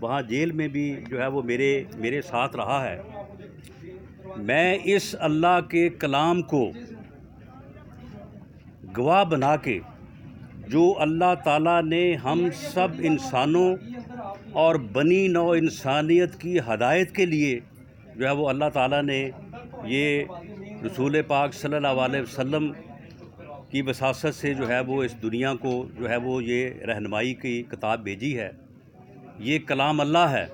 وہاں جیل میں بھی جو ہے وہ میرے ساتھ رہا ہے، میں اس اللہ کے کلام کو گواہ بنا کے جو اللہ تعالیٰ نے ہم سب انسانوں اور بنی نوع انسانیت کی ہدایت کے لیے جو ہے وہ اللہ تعالیٰ نے یہ رسول پاک صلی اللہ علیہ وسلم کی وساطت سے جو ہے وہ اس دنیا کو جو ہے وہ یہ رہنمائی کی کتاب بھیجی ہے، یہ کلام اللہ ہے،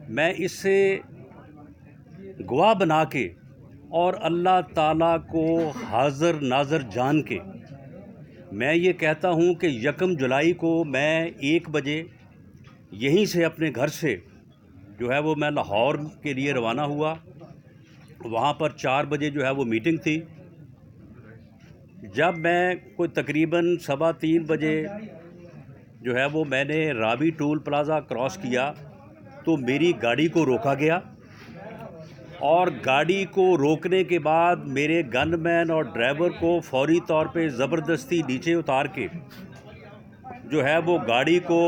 میں اس سے گواہ بنا کے اور اللہ تعالیٰ کو حاضر ناظر جان کے میں یہ کہتا ہوں کہ 1 جولائی کو میں 1 بجے یہیں سے اپنے گھر سے جو ہے وہ میں لاہور کے لیے روانہ ہوا، وہاں پر 4 بجے جو ہے وہ میٹنگ تھی۔ جب میں کوئی تقریباً 3:15 بجے جو ہے وہ میں نے رابی ٹول پلازا کراس کیا تو میری گاڑی کو روکا گیا، اور گاڑی کو روکنے کے بعد میرے گن مین اور ڈرائیور کو فوری طور پہ زبردستی نیچے اتار کے جو ہے وہ گاڑی کو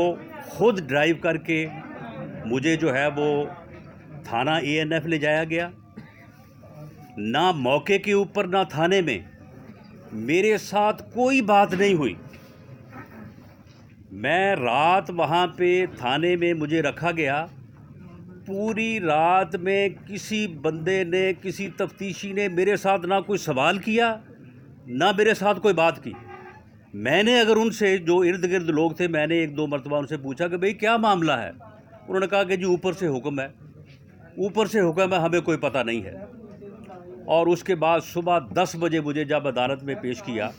خود ڈرائیو کر کے مجھے جو ہے وہ تھانہ ANF لے جایا گیا۔ نہ موقع کے اوپر نہ تھانے میں میرے ساتھ کوئی بات نہیں ہوئی، میں رات وہاں پہ تھانے میں مجھے رکھا گیا، پوری رات میں کسی بندے نے کسی تفتیشی نے میرے ساتھ نہ کوئی سوال کیا نہ میرے ساتھ کوئی بات کی۔ میں نے اگر ان سے جو ارد گرد لوگ تھے میں نے 1-2 مرتبہ ان سے پوچھا کہ بھئی کیا معاملہ ہے، انہوں نے کہا کہ جی اوپر سے حکم ہے، اوپر سے حکم ہے، ہمیں کوئی پتہ نہیں ہے۔ اور اس کے بعد صبح 10 بجے مجھے جب عدالت میں پیش کیا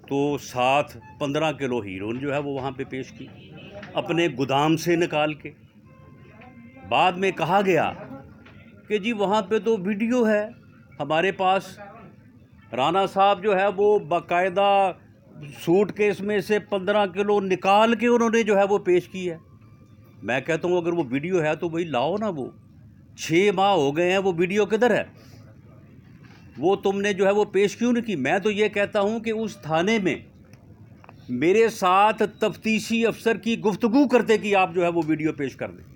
تو ساتھ 15 کلو ہیروئن جو ہے وہ وہاں پہ پیش کی اپنے گودام سے نکال کے۔ بعد میں کہا گیا کہ جی وہاں پہ تو ویڈیو ہے ہمارے پاس، رانا صاحب جو ہے وہ باقاعدہ سوٹ کیس میں سے 15 کلو نکال کے انہوں نے جو ہے وہ پیش کی ہے۔ میں کہتا ہوں اگر وہ ویڈیو ہے تو وہی لاؤ نا، وہ 6 ماہ ہو گئے ہیں، وہ ویڈیو کدھر ہے؟ وہ تم نے جو ہے وہ پیش کیوں نہیں کی؟ میں تو یہ کہتا ہوں کہ اس تھانے میں میرے ساتھ تفتیشی افسر کی گفتگو کرتے کہ آپ جو ہے وہ ویڈیو پیش کر دیں۔